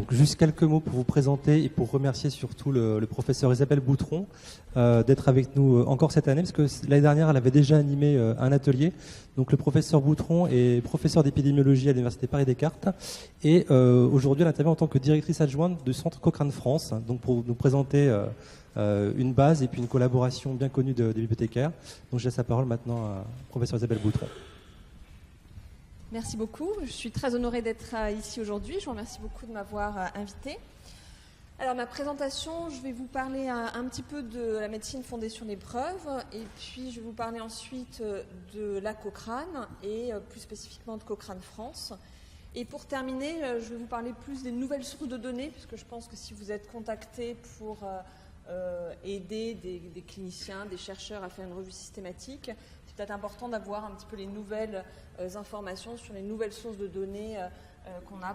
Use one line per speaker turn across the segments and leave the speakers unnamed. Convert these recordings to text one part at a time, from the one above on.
Donc juste quelques mots pour vous présenter et pour remercier surtout le professeur Isabelle Boutron d'être avec nous encore cette année, parce que l'année dernière elle avait déjà animé un atelier. Donc le professeur Boutron est professeur d'épidémiologie à l'Université Paris-Descartes et aujourd'hui elle intervient en tant que directrice adjointe du Centre Cochrane France, donc pour nous présenter une base et puis une collaboration bien connue des bibliothécaires. Donc je laisse la parole maintenant à professeur Isabelle Boutron.
Merci beaucoup. Je suis très honorée d'être ici aujourd'hui. Je vous remercie beaucoup de m'avoir invitée. Alors, ma présentation, je vais vous parler un petit peu de la médecine fondée sur les preuves, et puis je vais vous parler ensuite de la Cochrane, et plus spécifiquement de Cochrane France. Et pour terminer, je vais vous parler plus des nouvelles sources de données, puisque je pense que si vous êtes contacté pour aider des cliniciens, des chercheurs à faire une revue systématique, c'est peut-être important d'avoir un petit peu les nouvelles informations sur les nouvelles sources de données qu'on a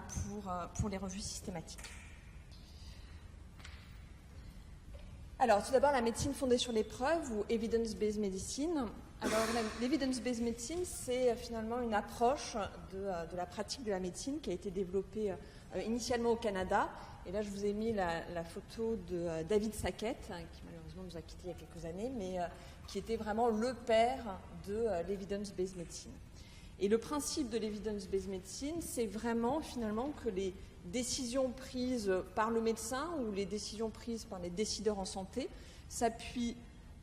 pour les revues systématiques. Alors, tout d'abord, la médecine fondée sur les preuves, ou evidence-based medicine. Alors, l'evidence-based medicine, c'est finalement une approche de la pratique de la médecine qui a été développée initialement au Canada. Et là, je vous ai mis la photo de David Sackett, qui malheureusement nous a quittés il y a quelques années, mais qui était vraiment le père de l'evidence-based medicine. Et le principe de l'evidence-based medicine, c'est vraiment finalement que les décisions prises par le médecin ou les décisions prises par les décideurs en santé s'appuient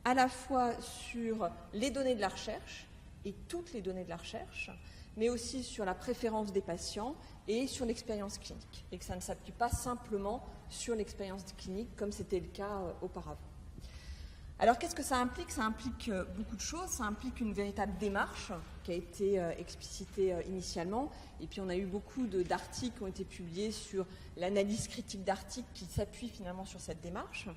à la fois sur les données de la recherche et toutes les données de la recherche, mais aussi sur la préférence des patients et sur l'expérience clinique. Et que ça ne s'appuie pas simplement sur l'expérience clinique comme c'était le cas auparavant. Alors, qu'est-ce que ça implique? Ça implique beaucoup de choses. Ça implique une véritable démarche qui a été explicitée initialement. Et puis, on a eu beaucoup d'articles qui ont été publiés sur l'analyse critique d'articles qui s'appuient finalement sur cette démarche.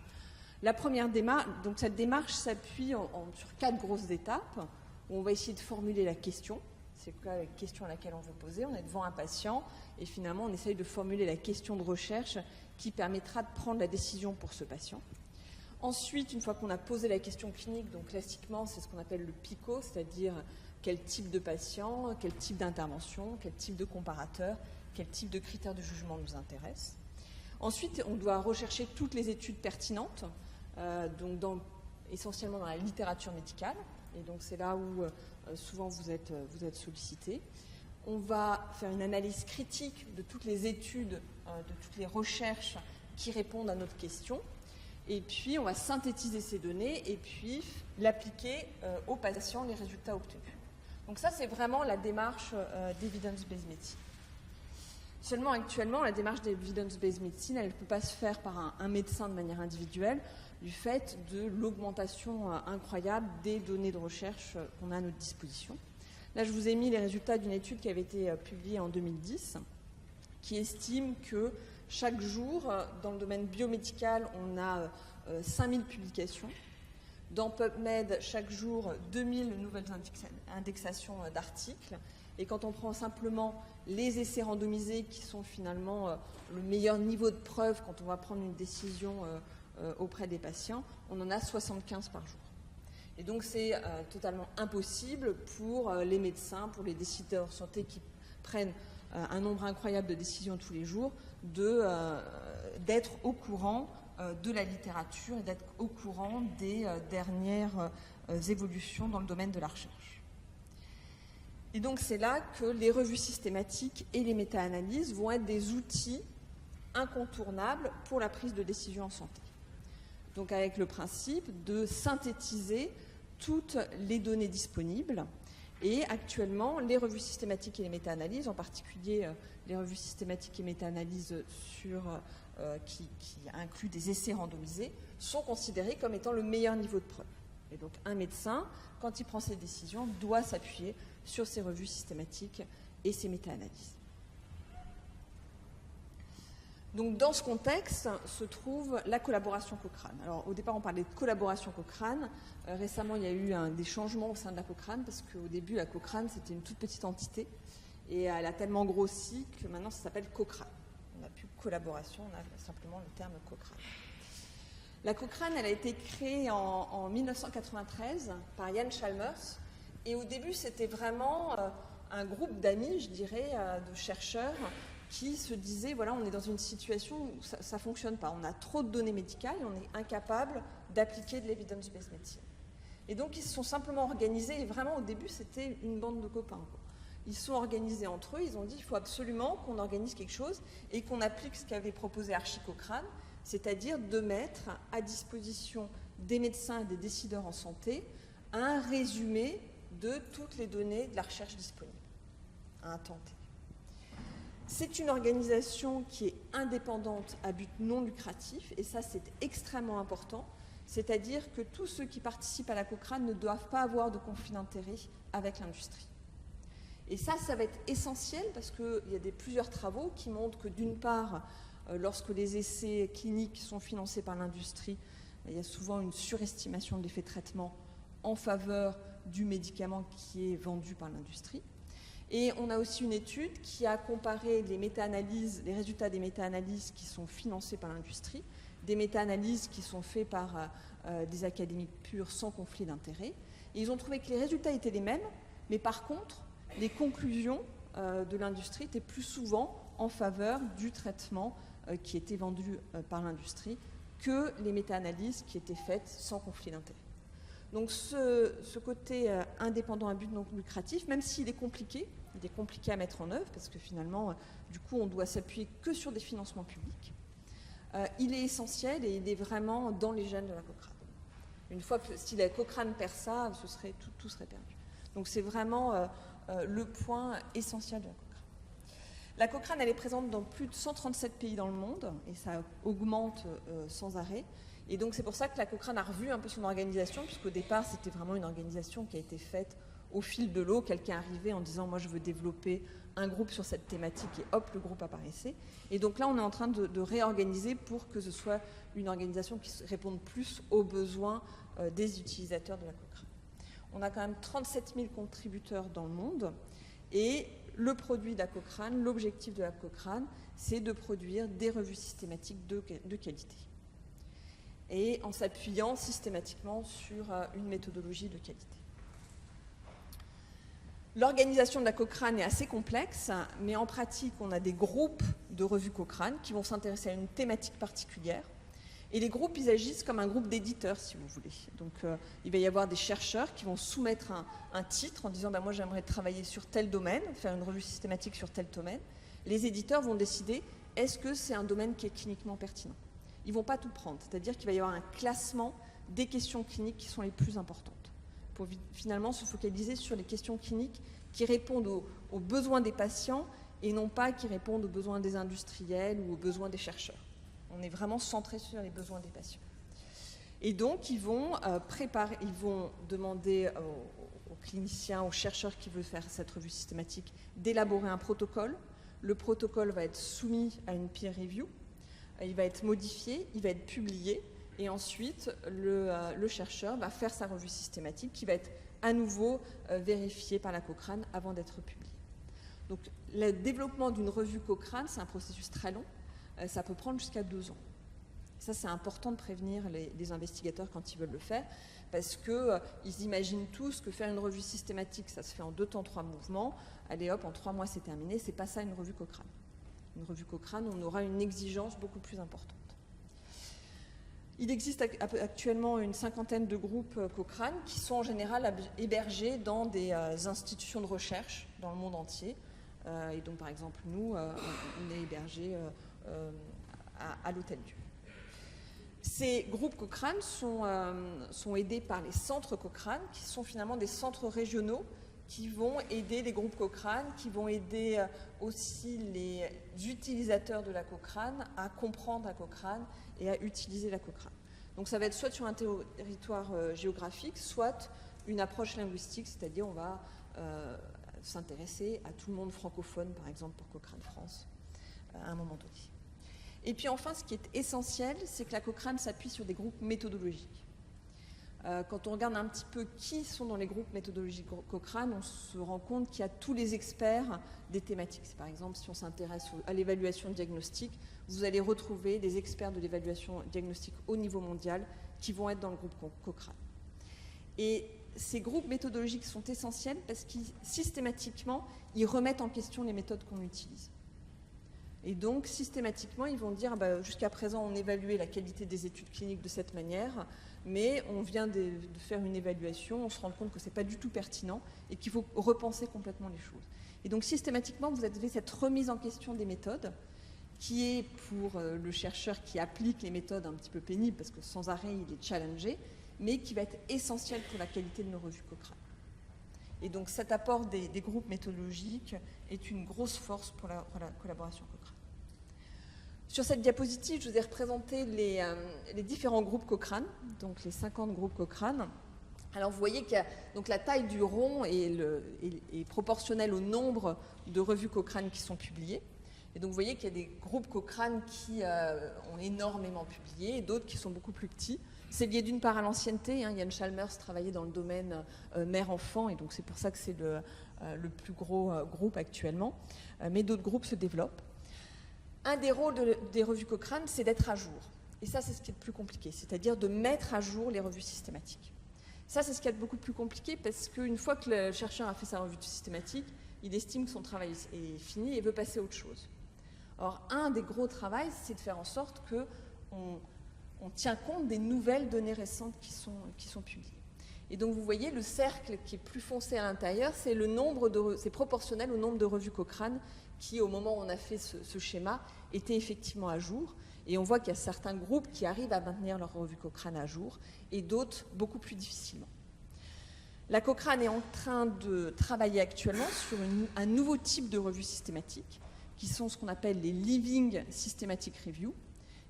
La première démarche, donc cette démarche s'appuie sur 4 grosses étapes où on va essayer de formuler la question. C'est quoi la question à laquelle on veut poser? On est devant un patient et finalement, on essaye de formuler la question de recherche qui permettra de prendre la décision pour ce patient. Ensuite, une fois qu'on a posé la question clinique, donc classiquement, c'est ce qu'on appelle le PICO, c'est-à-dire quel type de patient, quel type d'intervention, quel type de comparateur, quel type de critères de jugement nous intéresse. Ensuite, on doit rechercher toutes les études pertinentes, donc essentiellement dans la littérature médicale, et donc c'est là où souvent vous êtes sollicité. On va faire une analyse critique de toutes les études, de toutes les recherches qui répondent à notre question. Et puis, on va synthétiser ces données et puis l'appliquer aux patients, les résultats obtenus. Donc ça, c'est vraiment la démarche d'evidence-based medicine. Seulement, actuellement, la démarche d'evidence-based medicine, elle ne peut pas se faire par un médecin de manière individuelle du fait de l'augmentation incroyable des données de recherche qu'on a à notre disposition. Là, je vous ai mis les résultats d'une étude qui avait été publiée en 2010 qui estime que chaque jour, dans le domaine biomédical, on a 5000 publications. Dans PubMed, chaque jour, 2000 nouvelles indexations d'articles. Et quand on prend simplement les essais randomisés, qui sont finalement le meilleur niveau de preuve quand on va prendre une décision auprès des patients, on en a 75 par jour. Et donc c'est totalement impossible pour les médecins, pour les décideurs de santé qui prennent un nombre incroyable de décisions tous les jours, d'être au courant de la littérature et d'être au courant des dernières évolutions dans le domaine de la recherche. Et donc c'est là que les revues systématiques et les méta-analyses vont être des outils incontournables pour la prise de décision en santé. Donc avec le principe de synthétiser toutes les données disponibles. Et actuellement, les revues systématiques et les méta-analyses, en particulier les revues systématiques et méta-analyses qui incluent des essais randomisés, sont considérées comme étant le meilleur niveau de preuve. Et donc un médecin, quand il prend ses décisions, doit s'appuyer sur ces revues systématiques et ces méta-analyses. Donc dans ce contexte se trouve la collaboration Cochrane. Alors au départ on parlait de collaboration Cochrane. Récemment il y a eu des changements au sein de la Cochrane parce qu'au début la Cochrane c'était une toute petite entité et elle a tellement grossi que maintenant ça s'appelle Cochrane. On n'a plus collaboration, on a simplement le terme Cochrane. La Cochrane elle a été créée en 1993 par Ian Chalmers et au début c'était vraiment un groupe d'amis, je dirais, de chercheurs qui se disaient, voilà, on est dans une situation où ça ne fonctionne pas. On a trop de données médicales et on est incapable d'appliquer de l'evidence-based medicine. Et donc, ils se sont simplement organisés, et vraiment, au début, c'était une bande de copains, quoi. Ils se sont organisés entre eux, ils ont dit, il faut absolument qu'on organise quelque chose et qu'on applique ce qu'avait proposé Archie Cochrane, c'est-à-dire de mettre à disposition des médecins et des décideurs en santé un résumé de toutes les données de la recherche disponible à un temps T. C'est une organisation qui est indépendante à but non lucratif, et ça c'est extrêmement important, c'est-à-dire que tous ceux qui participent à la Cochrane ne doivent pas avoir de conflit d'intérêt avec l'industrie. Et ça va être essentiel parce qu'il y a plusieurs travaux qui montrent que d'une part, lorsque les essais cliniques sont financés par l'industrie, il y a souvent une surestimation de l'effet de traitement en faveur du médicament qui est vendu par l'industrie. Et on a aussi une étude qui a comparé les méta-analyses, les résultats des méta-analyses qui sont financées par l'industrie, des méta-analyses qui sont faites par des académiques pures sans conflit d'intérêt. Et ils ont trouvé que les résultats étaient les mêmes, mais par contre, les conclusions de l'industrie étaient plus souvent en faveur du traitement qui était vendu par l'industrie que les méta-analyses qui étaient faites sans conflit d'intérêt. Donc ce côté indépendant à but non lucratif, même s'il est compliqué à mettre en œuvre, parce que finalement, du coup, on doit s'appuyer que sur des financements publics, il est essentiel et il est vraiment dans les gènes de la Cochrane. Une fois que si la Cochrane perd ça, tout serait perdu. Donc c'est vraiment le point essentiel de la Cochrane. La Cochrane, elle est présente dans plus de 137 pays dans le monde, et ça augmente sans arrêt. Et donc c'est pour ça que la Cochrane a revu un peu son organisation, puisqu'au départ c'était vraiment une organisation qui a été faite au fil de l'eau. Quelqu'un arrivait en disant moi je veux développer un groupe sur cette thématique, et hop, le groupe apparaissait. Et donc là on est en train de réorganiser pour que ce soit une organisation qui réponde plus aux besoins des utilisateurs de la Cochrane. On a quand même 37 000 contributeurs dans le monde, et le produit de la Cochrane, l'objectif de la Cochrane, c'est de produire des revues systématiques de qualité, et en s'appuyant systématiquement sur une méthodologie de qualité. L'organisation de la Cochrane est assez complexe, mais en pratique, on a des groupes de revues Cochrane qui vont s'intéresser à une thématique particulière. Et les groupes, ils agissent comme un groupe d'éditeurs, si vous voulez. Donc, il va y avoir des chercheurs qui vont soumettre un titre en disant moi, j'aimerais travailler sur tel domaine, faire une revue systématique sur tel domaine. Les éditeurs vont décider est-ce que c'est un domaine qui est cliniquement pertinent. Ils ne vont pas tout prendre, c'est-à-dire qu'il va y avoir un classement des questions cliniques qui sont les plus importantes, pour finalement se focaliser sur les questions cliniques qui répondent aux besoins des patients et non pas qui répondent aux besoins des industriels ou aux besoins des chercheurs. On est vraiment centré sur les besoins des patients. Et donc, ils vont demander aux cliniciens, aux chercheurs qui veulent faire cette revue systématique d'élaborer un protocole. Le protocole va être soumis à une peer review, il va être modifié, il va être publié, et ensuite, le chercheur va faire sa revue systématique qui va être à nouveau vérifiée par la Cochrane avant d'être publiée. Donc, le développement d'une revue Cochrane, c'est un processus très long. Ça peut prendre jusqu'à 2 ans. Ça, c'est important de prévenir les investigateurs quand ils veulent le faire, parce qu'ils imaginent tous que faire une revue systématique, ça se fait en 2 temps, 3 mouvements. Allez hop, en 3 mois, c'est terminé. C'est pas ça une revue Cochrane. Une revue Cochrane, on aura une exigence beaucoup plus importante. Il existe actuellement une 50aine de groupes Cochrane qui sont en général hébergés dans des institutions de recherche dans le monde entier. Et donc, par exemple, nous, on est hébergés à l'Hôtel Dieu. Ces groupes Cochrane sont aidés par les centres Cochrane, qui sont finalement des centres régionaux qui vont aider les groupes Cochrane, qui vont aider aussi les utilisateurs de la Cochrane à comprendre la Cochrane et à utiliser la Cochrane. Donc ça va être soit sur un territoire géographique, soit une approche linguistique, c'est-à-dire on va s'intéresser à tout le monde francophone, par exemple pour Cochrane France, à un moment donné. Et puis enfin, ce qui est essentiel, c'est que la Cochrane s'appuie sur des groupes méthodologiques. Quand on regarde un petit peu qui sont dans les groupes méthodologiques Cochrane, on se rend compte qu'il y a tous les experts des thématiques. Par exemple, si on s'intéresse à l'évaluation diagnostique, vous allez retrouver des experts de l'évaluation diagnostique au niveau mondial qui vont être dans le groupe Cochrane. Et ces groupes méthodologiques sont essentiels parce qu'ils, systématiquement, ils remettent en question les méthodes qu'on utilise. Et donc, systématiquement, ils vont dire, jusqu'à présent, on évaluait la qualité des études cliniques de cette manière, mais on vient de faire une évaluation, on se rend compte que ce n'est pas du tout pertinent et qu'il faut repenser complètement les choses. Et donc, systématiquement, vous avez cette remise en question des méthodes, qui est pour le chercheur qui applique les méthodes un petit peu pénible, parce que sans arrêt, il est challengé, mais qui va être essentiel pour la qualité de nos revues Cochrane. Et donc, cet apport des groupes méthodologiques est une grosse force pour la collaboration Cochrane. Sur cette diapositive, je vous ai représenté les différents groupes Cochrane, donc les 50 groupes Cochrane. Alors vous voyez que donc la taille du rond est proportionnelle au nombre de revues Cochrane qui sont publiées. Et donc vous voyez qu'il y a des groupes Cochrane qui ont énormément publié et d'autres qui sont beaucoup plus petits. C'est lié d'une part à l'ancienneté. Ian Chalmers travaillait dans le domaine mère-enfant et donc c'est pour ça que c'est le plus gros groupe actuellement. Mais d'autres groupes se développent. Un des rôles des revues Cochrane, c'est d'être à jour. Et ça, c'est ce qui est le plus compliqué, c'est-à-dire de mettre à jour les revues systématiques. Ça, c'est ce qui est beaucoup plus compliqué parce qu'une fois que le chercheur a fait sa revue systématique, il estime que son travail est fini et veut passer à autre chose. Or, un des gros travaux, c'est de faire en sorte qu'on tient compte des nouvelles données récentes qui sont publiées. Et donc, vous voyez, le cercle qui est plus foncé à l'intérieur, c'est proportionnel au nombre de revues Cochrane qui, au moment où on a fait ce schéma, étaient effectivement à jour. Et on voit qu'il y a certains groupes qui arrivent à maintenir leur revue Cochrane à jour et d'autres beaucoup plus difficilement. La Cochrane est en train de travailler actuellement sur un nouveau type de revue systématique qui sont ce qu'on appelle les Living Systematic Review.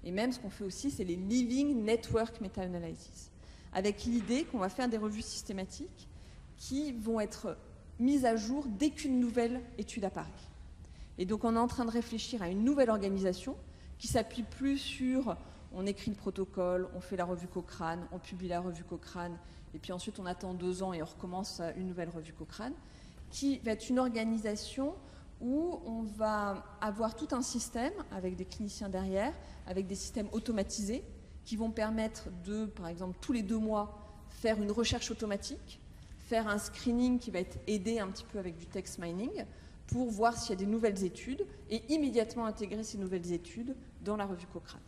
Et même ce qu'on fait aussi, c'est les Living Network Meta-Analysis, avec l'idée qu'on va faire des revues systématiques qui vont être mises à jour dès qu'une nouvelle étude apparaît. Et donc on est en train de réfléchir à une nouvelle organisation qui s'appuie plus sur on écrit le protocole, on fait la revue Cochrane, on publie la revue Cochrane, et puis ensuite on attend 2 ans et on recommence une nouvelle revue Cochrane, qui va être une organisation où on va avoir tout un système avec des cliniciens derrière, avec des systèmes automatisés qui vont permettre de, par exemple, tous les 2 mois, faire une recherche automatique, faire un screening qui va être aidé un petit peu avec du text mining, pour voir s'il y a des nouvelles études et immédiatement intégrer ces nouvelles études dans la revue Cochrane.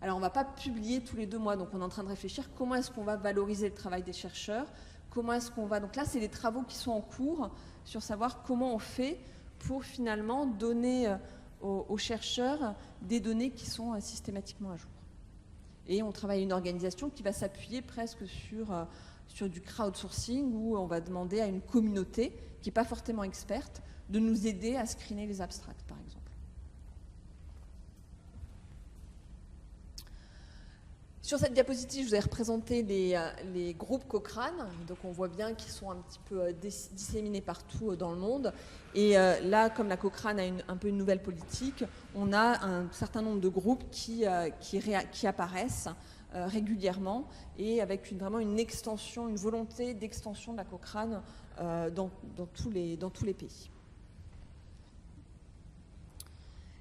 Alors on ne va pas publier tous les 2 mois, donc on est en train de réfléchir comment est-ce qu'on va valoriser le travail des chercheurs, comment est-ce qu'on va... Donc là, c'est des travaux qui sont en cours sur savoir comment on fait pour finalement donner aux chercheurs des données qui sont systématiquement à jour. Et on travaille à une organisation qui va s'appuyer presque sur du crowdsourcing où on va demander à une communauté qui n'est pas forcément experte de nous aider à screener les abstracts, par exemple. Sur cette diapositive, je vous ai représenté les groupes Cochrane. Donc on voit bien qu'ils sont un petit peu disséminés partout dans le monde. Et là, comme la Cochrane a un peu une nouvelle politique, on a un certain nombre de groupes qui apparaissent régulièrement et avec vraiment une extension, une volonté d'extension de la Cochrane dans tous les pays.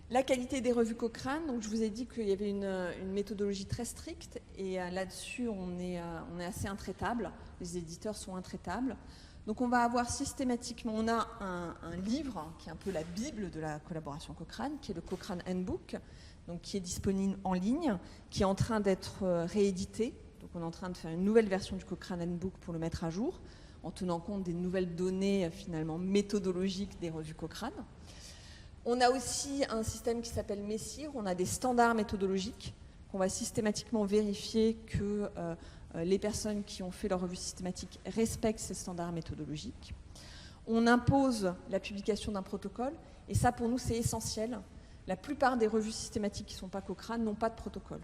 La qualité des revues Cochrane, donc je vous ai dit qu'il y avait une méthodologie très stricte et là-dessus on est assez intraitable, les éditeurs sont intraitables. Donc on va avoir systématiquement, on a un livre qui est un peu la bible de la collaboration Cochrane, qui est le Cochrane Handbook, donc qui est disponible en ligne, qui est en train d'être réédité. Donc on est en train de faire une nouvelle version du Cochrane Handbook pour le mettre à jour, en tenant compte des nouvelles données finalement méthodologiques des revues Cochrane. On a aussi un système qui s'appelle MESSIR, on a des standards méthodologiques qu'on va systématiquement vérifier que les personnes qui ont fait leur revue systématique respectent ces standards méthodologiques. On impose la publication d'un protocole, et ça pour nous c'est essentiel. La plupart des revues systématiques qui ne sont pas Cochrane n'ont pas de protocole.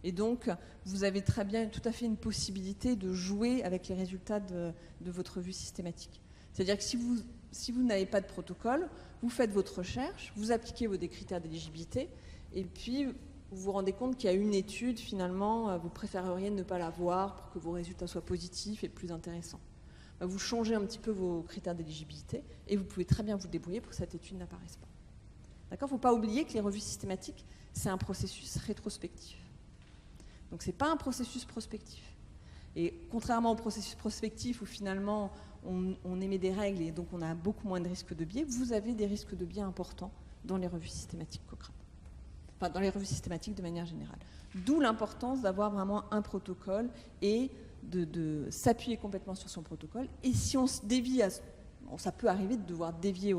Et donc, vous avez tout à fait une possibilité de jouer avec les résultats de votre revue systématique. C'est-à-dire que si vous n'avez pas de protocole, vous faites votre recherche, vous appliquez des critères d'éligibilité, et puis vous vous rendez compte qu'il y a une étude, finalement, vous préféreriez ne pas la voir pour que vos résultats soient positifs et plus intéressants. Vous changez un petit peu vos critères d'éligibilité, et vous pouvez très bien vous débrouiller pour que cette étude n'apparaisse pas. D'accord ? Il ne faut pas oublier que les revues systématiques, c'est un processus rétrospectif. Donc ce n'est pas un processus prospectif. Et contrairement au processus prospectif où finalement on émet des règles et donc on a beaucoup moins de risques de biais, vous avez des risques de biais importants dans les revues systématiques Cochrane. Enfin, dans les revues systématiques de manière générale. D'où l'importance d'avoir vraiment un protocole et de s'appuyer complètement sur son protocole. Et si on se dévie, ça peut arriver de devoir dévier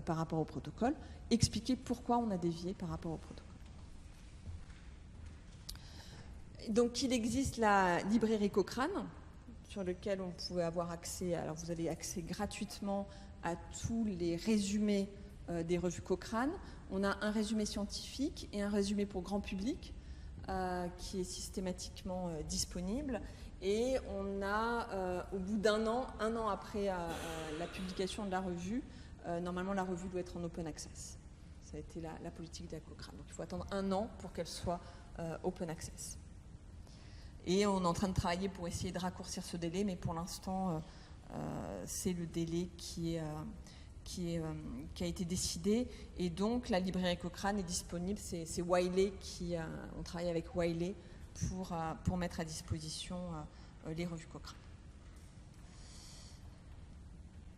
par rapport au protocole, expliquer pourquoi on a dévié par rapport au protocole. Donc il existe la librairie Cochrane, sur laquelle on pouvait avoir accès. Alors vous avez accès gratuitement à tous les résumés des revues Cochrane. On a un résumé scientifique et un résumé pour grand public qui est systématiquement disponible. Et on a, au bout d'un an après la publication de la revue, normalement la revue doit être en open access. Ça a été la politique de la Cochrane. Donc il faut attendre un an pour qu'elle soit open access. Et on est en train de travailler pour essayer de raccourcir ce délai, mais pour l'instant, c'est le délai qui a été décidé. Et donc, la librairie Cochrane est disponible. C'est Wiley on travaille avec Wiley pour mettre à disposition les revues Cochrane.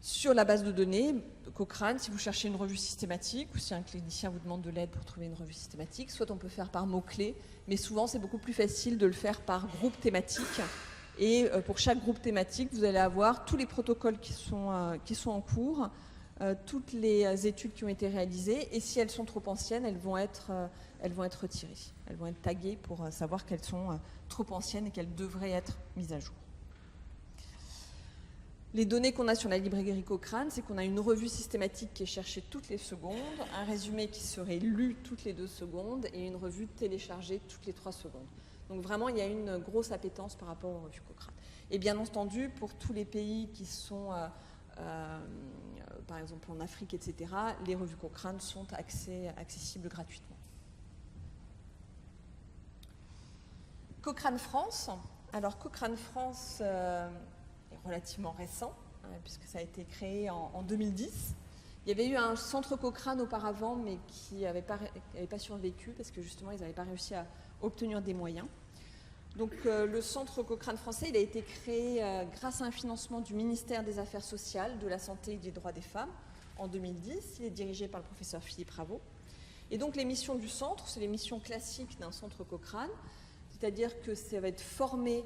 Sur la base de données, Cochrane, si vous cherchez une revue systématique ou si un clinicien vous demande de l'aide pour trouver une revue systématique, soit on peut faire par mots-clés, mais souvent c'est beaucoup plus facile de le faire par groupe thématique. Et pour chaque groupe thématique, vous allez avoir tous les protocoles qui sont en cours, toutes les études qui ont été réalisées, et si elles sont trop anciennes, elles vont être retirées. Elles vont être taguées pour savoir qu'elles sont trop anciennes et qu'elles devraient être mises à jour. Les données qu'on a sur la librairie Cochrane, c'est qu'on a une revue systématique qui est cherchée toutes les secondes, un résumé qui serait lu toutes les 2 secondes et une revue téléchargée toutes les 3 secondes. Donc vraiment, il y a une grosse appétence par rapport aux revues Cochrane. Et bien entendu, pour tous les pays qui sont, par exemple en Afrique, etc., les revues Cochrane sont accessibles gratuitement. Cochrane France. Alors Cochrane France relativement récent, puisque ça a été créé en 2010. Il y avait eu un centre Cochrane auparavant, mais qui n'avait pas survécu, parce que justement, ils n'avaient pas réussi à obtenir des moyens. Donc le centre Cochrane français, il a été créé grâce à un financement du ministère des Affaires sociales, de la santé et des droits des femmes en 2010. Il est dirigé par le professeur Philippe Raveau. Et donc les missions du centre, c'est les missions classiques d'un centre Cochrane, c'est-à-dire que ça va être former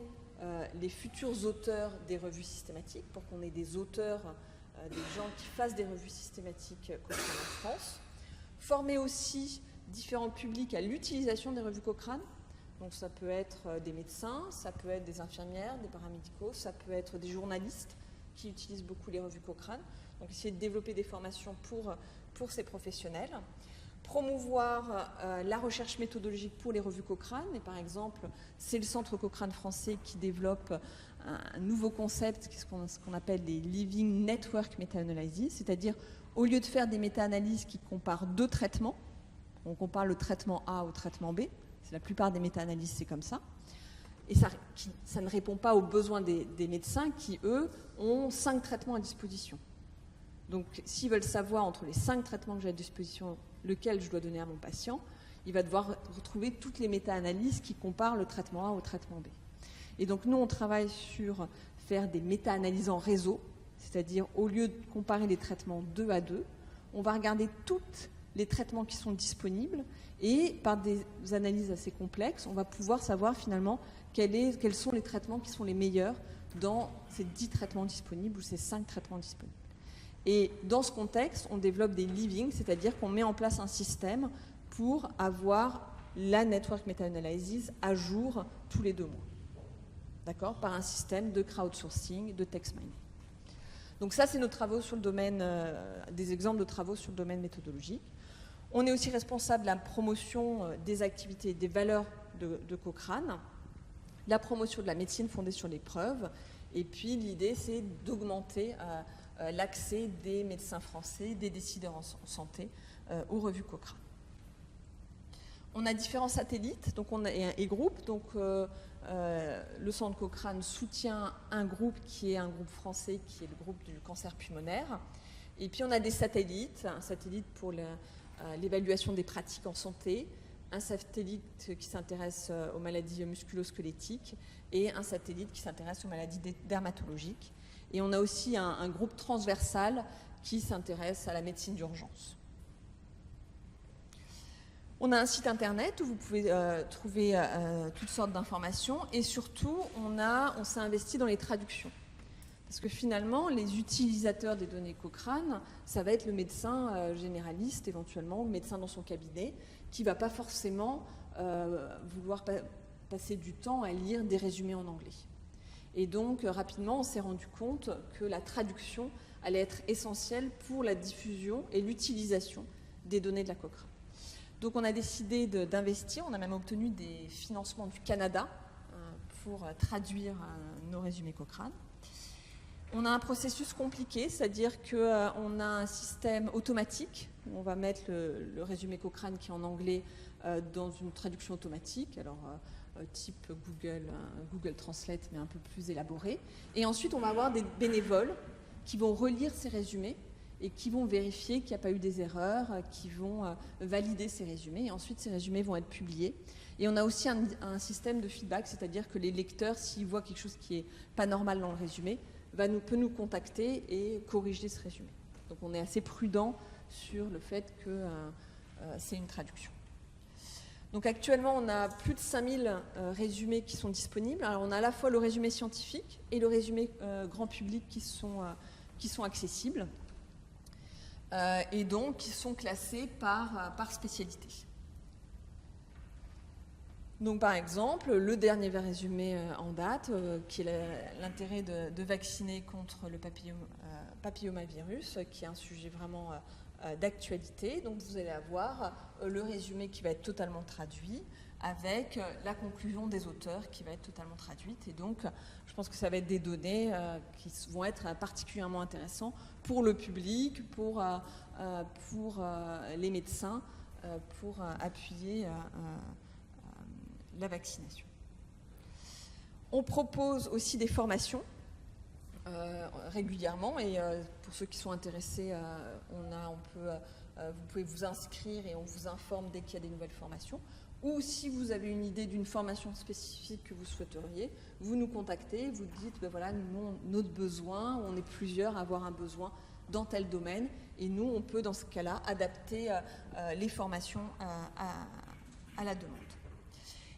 les futurs auteurs des revues systématiques, pour qu'on ait des auteurs, des gens qui fassent des revues systématiques Cochrane en France. Former aussi différents publics à l'utilisation des revues Cochrane. Donc ça peut être des médecins, ça peut être des infirmières, des paramédicaux, ça peut être des journalistes qui utilisent beaucoup les revues Cochrane. Donc essayer de développer des formations pour ces professionnels. Promouvoir la recherche méthodologique pour les revues Cochrane. Et par exemple, c'est le Centre Cochrane français qui développe un nouveau concept, ce qu'on appelle les Living Network Meta-Analysis, c'est-à-dire au lieu de faire des méta-analyses qui comparent 2 traitements, on compare le traitement A au traitement B, la plupart des méta-analyses c'est comme ça, et ça ne répond pas aux besoins des médecins qui, eux, ont 5 traitements à disposition. Donc s'ils veulent savoir entre les 5 traitements que j'ai à disposition, lequel je dois donner à mon patient, il va devoir retrouver toutes les méta-analyses qui comparent le traitement A au traitement B. Et donc nous, on travaille sur faire des méta-analyses en réseau, c'est-à-dire au lieu de comparer les traitements 2 à 2, on va regarder tous les traitements qui sont disponibles et par des analyses assez complexes, on va pouvoir savoir finalement quels sont les traitements qui sont les meilleurs dans ces 10 traitements disponibles ou ces 5 traitements disponibles. Et dans ce contexte, on développe des livings, c'est-à-dire qu'on met en place un système pour avoir la network meta-analysis à jour tous les 2 mois. D'accord ? Par un système de crowdsourcing, de text mining. Donc ça, c'est nos travaux sur le domaine, des exemples de travaux sur le domaine méthodologique. On est aussi responsable de la promotion des activités et des valeurs de Cochrane, la promotion de la médecine fondée sur les preuves, et puis l'idée, c'est d'augmenter l'accès des médecins français, des décideurs en santé aux revues Cochrane. On a différents satellites et groupes. Donc, le centre Cochrane soutient un groupe qui est un groupe français, qui est le groupe du cancer pulmonaire. Et puis, on a des satellites, un satellite pour l'évaluation des pratiques en santé, un satellite qui s'intéresse aux maladies musculo-squelettiques et un satellite qui s'intéresse aux maladies dermatologiques. Et on a aussi un groupe transversal qui s'intéresse à la médecine d'urgence. On a un site internet où vous pouvez trouver toutes sortes d'informations et surtout, on s'est investi dans les traductions. Parce que finalement, les utilisateurs des données Cochrane, ça va être le médecin généraliste éventuellement, le médecin dans son cabinet, qui ne va pas forcément vouloir passer du temps à lire des résumés en anglais. Et donc, rapidement, on s'est rendu compte que la traduction allait être essentielle pour la diffusion et l'utilisation des données de la Cochrane. Donc, on a décidé d'investir, on a même obtenu des financements du Canada pour traduire nos résumés Cochrane. On a un processus compliqué, c'est-à-dire qu'on a un système automatique où on va mettre le résumé Cochrane qui est en anglais dans une traduction automatique, alors type Google Translate, mais un peu plus élaboré. Et ensuite, on va avoir des bénévoles qui vont relire ces résumés et qui vont vérifier qu'il n'y a pas eu des erreurs, qui vont valider ces résumés. Et ensuite, ces résumés vont être publiés. Et on a aussi un système de feedback, c'est-à-dire que les lecteurs, s'ils voient quelque chose qui n'est pas normal dans le résumé, peut nous contacter et corriger ce résumé. Donc on est assez prudent sur le fait que c'est une traduction. Donc actuellement, on a plus de 5000 résumés qui sont disponibles. Alors on a à la fois le résumé scientifique et le résumé grand public qui sont accessibles et donc qui sont classés par spécialité. Donc par exemple, le dernier résumé en date, qui est l'intérêt de vacciner contre le papillomavirus, qui est un sujet vraiment d'actualité. Donc vous allez avoir le résumé qui va être totalement traduit avec la conclusion des auteurs qui va être totalement traduite. Et donc je pense que ça va être des données qui vont être particulièrement intéressantes pour le public, pour les médecins, pour appuyer la vaccination. On propose aussi des formations régulièrement et pour ceux qui sont intéressés, vous pouvez vous inscrire et on vous informe dès qu'il y a des nouvelles formations. Ou si vous avez une idée d'une formation spécifique que vous souhaiteriez, vous nous contactez, vous dites, ben voilà, nous avons notre besoin, on est plusieurs à avoir un besoin dans tel domaine et nous, on peut dans ce cas-là adapter les formations à la demande.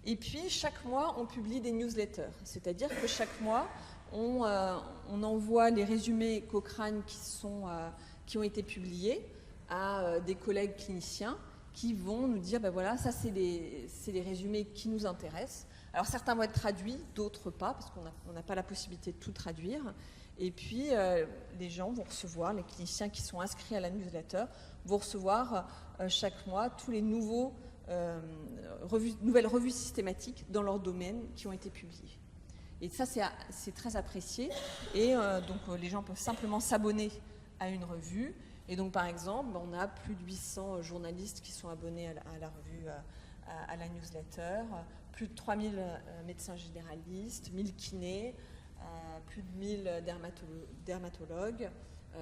Et puis, chaque mois, on publie des newsletters. C'est-à-dire que chaque mois, on envoie les résumés Cochrane qui ont été publiés à des collègues cliniciens qui vont nous dire, ben voilà, ça c'est les résumés qui nous intéressent. Alors certains vont être traduits, d'autres pas, parce qu'on n'a pas la possibilité de tout traduire. Et puis, les gens vont recevoir, les cliniciens qui sont inscrits à la newsletter, vont recevoir chaque mois tous les nouvelles revues systématiques dans leur domaine qui ont été publiées. Et ça, c'est très apprécié. Et donc, les gens peuvent simplement s'abonner à une revue. Et donc, par exemple, on a plus de 800 journalistes qui sont abonnés à la revue, à la newsletter, plus de 3000 médecins généralistes, 1000 kinés, plus de 1000 dermatologues,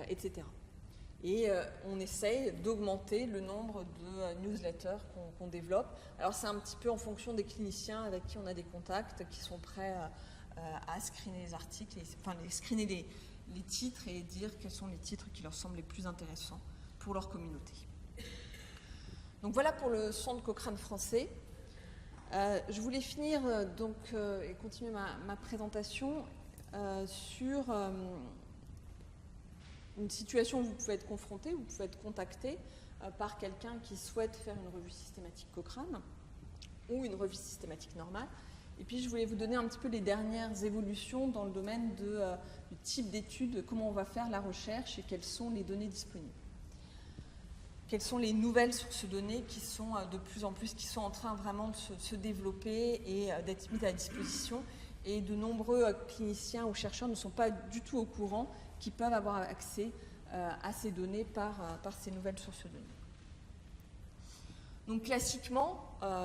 etc. Et on essaye d'augmenter le nombre de newsletters qu'on développe. Alors c'est un petit peu en fonction des cliniciens avec qui on a des contacts, qui sont prêts à screener les articles, screener les titres et dire quels sont les titres qui leur semblent les plus intéressants pour leur communauté. Donc voilà pour le Centre Cochrane français. Je voulais finir et continuer ma présentation sur une situation où vous pouvez être confronté, vous pouvez être contacté par quelqu'un qui souhaite faire une revue systématique Cochrane ou une revue systématique normale. Et puis je voulais vous donner un petit peu les dernières évolutions dans le domaine du type d'études, comment on va faire la recherche et quelles sont les données disponibles. Quelles sont les nouvelles sources de données qui sont de plus en plus, qui sont en train vraiment de se développer et d'être mises à disposition. Et de nombreux cliniciens ou chercheurs ne sont pas du tout au courant qu'ils peuvent avoir accès à ces données par ces nouvelles sources de données. Donc classiquement,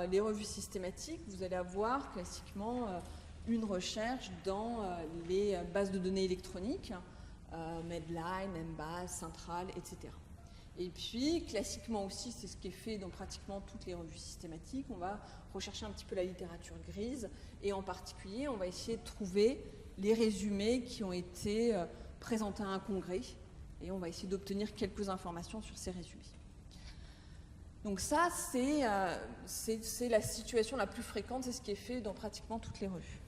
les revues systématiques, vous allez avoir classiquement une recherche dans les bases de données électroniques, Medline, Embase, Central, etc. Et puis, classiquement aussi, c'est ce qui est fait dans pratiquement toutes les revues systématiques, on va rechercher un petit peu la littérature grise, et en particulier, on va essayer de trouver les résumés qui ont été présentés à un congrès, et on va essayer d'obtenir quelques informations sur ces résumés. Donc ça, c'est la situation la plus fréquente, c'est ce qui est fait dans pratiquement toutes les revues.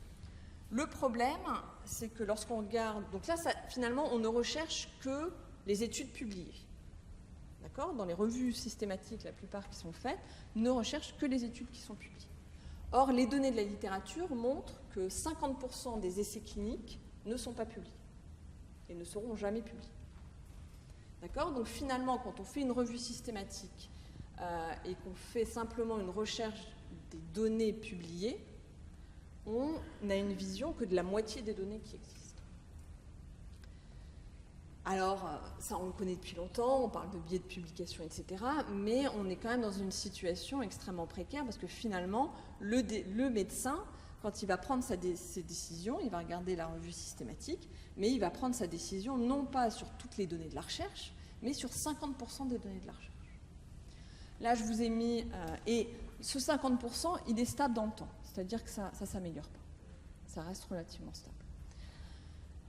Le problème, c'est que lorsqu'on regarde... Donc là, finalement, on ne recherche que les études publiées. D'accord ? Dans les revues systématiques, la plupart qui sont faites, ne recherchent que les études qui sont publiées. Or, les données de la littérature montrent que 50% des essais cliniques ne sont pas publiés et ne seront jamais publiés. D'accord ? Donc finalement, quand on fait une revue systématique et qu'on fait simplement une recherche des données publiées, on n'a une vision que de la moitié des données qui existent. Alors, ça on le connaît depuis longtemps, on parle de biais de publication, etc., mais on est quand même dans une situation extrêmement précaire parce que finalement, le médecin, quand il va prendre ses décisions, il va regarder la revue systématique, mais il va prendre sa décision non pas sur toutes les données de la recherche, mais sur 50% des données de la recherche. Là, je vous ai mis... et ce 50%, il est stable dans le temps. C'est-à-dire que ça ne s'améliore pas. Ça reste relativement stable.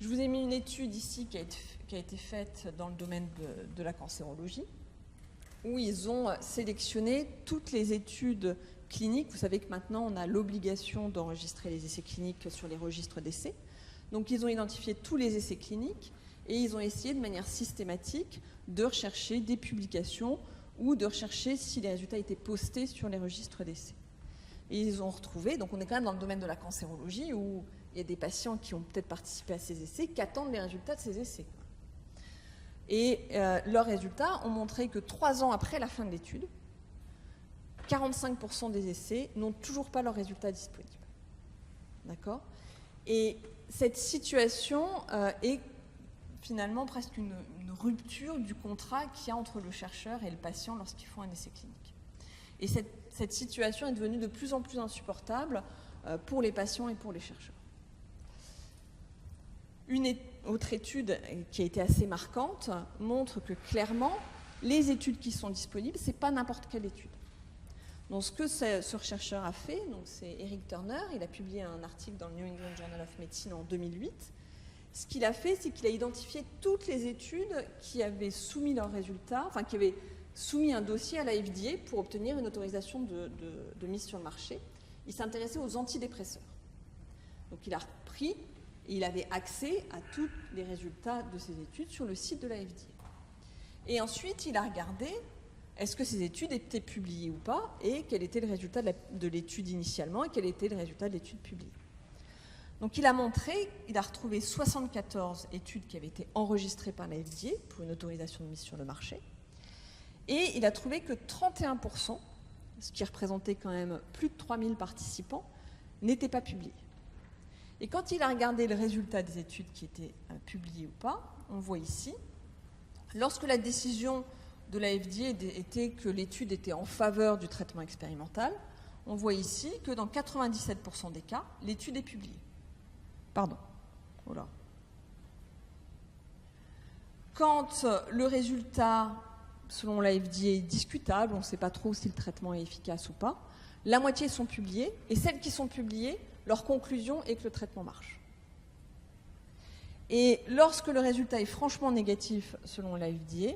Je vous ai mis une étude ici qui a été faite dans le domaine de la cancérologie, où ils ont sélectionné toutes les études cliniques. Vous savez que maintenant, on a l'obligation d'enregistrer les essais cliniques sur les registres d'essais. Donc, ils ont identifié tous les essais cliniques et ils ont essayé de manière systématique de rechercher des publications ou de rechercher si les résultats étaient postés sur les registres d'essais. Et ils ont retrouvé, donc on est quand même dans le domaine de la cancérologie où il y a des patients qui ont peut-être participé à ces essais, qui attendent les résultats de ces essais. Et leurs résultats ont montré que 3 ans après la fin de l'étude, 45% des essais n'ont toujours pas leurs résultats disponibles. D'accord ? Et cette situation est finalement presque une rupture du contrat qu'il y a entre le chercheur et le patient lorsqu'ils font un essai clinique. Et cette situation est devenue de plus en plus insupportable pour les patients et pour les chercheurs. Une autre étude qui a été assez marquante montre que clairement, les études qui sont disponibles, ce n'est pas n'importe quelle étude. Donc ce que ce chercheur a fait, c'est Eric Turner, il a publié un article dans le New England Journal of Medicine en 2008. Ce qu'il a fait, c'est qu'il a identifié toutes les études qui avaient soumis leurs résultats, enfin qui avaient soumis un dossier à la FDA pour obtenir une autorisation de mise sur le marché. Il s'intéressait aux antidépresseurs. Donc il a repris et il avait accès à tous les résultats de ces études sur le site de la FDA. Et ensuite, il a regardé est-ce que ces études étaient publiées ou pas et quel était le résultat de l'étude initialement et quel était le résultat de l'étude publiée. Donc il a retrouvé 74 études qui avaient été enregistrées par la FDA pour une autorisation de mise sur le marché. Et il a trouvé que 31%, ce qui représentait quand même plus de 3000 participants, n'étaient pas publiés. Et quand il a regardé le résultat des études qui étaient publiées ou pas, on voit ici, lorsque la décision de la FDA était que l'étude était en faveur du traitement expérimental, on voit ici que dans 97% des cas, l'étude est publiée. Pardon. Voilà. Quand le résultat, selon la FDA, est discutable, on ne sait pas trop si le traitement est efficace ou pas, la moitié sont publiées, et celles qui sont publiées, leur conclusion est que le traitement marche. Et lorsque le résultat est franchement négatif, selon la FDA,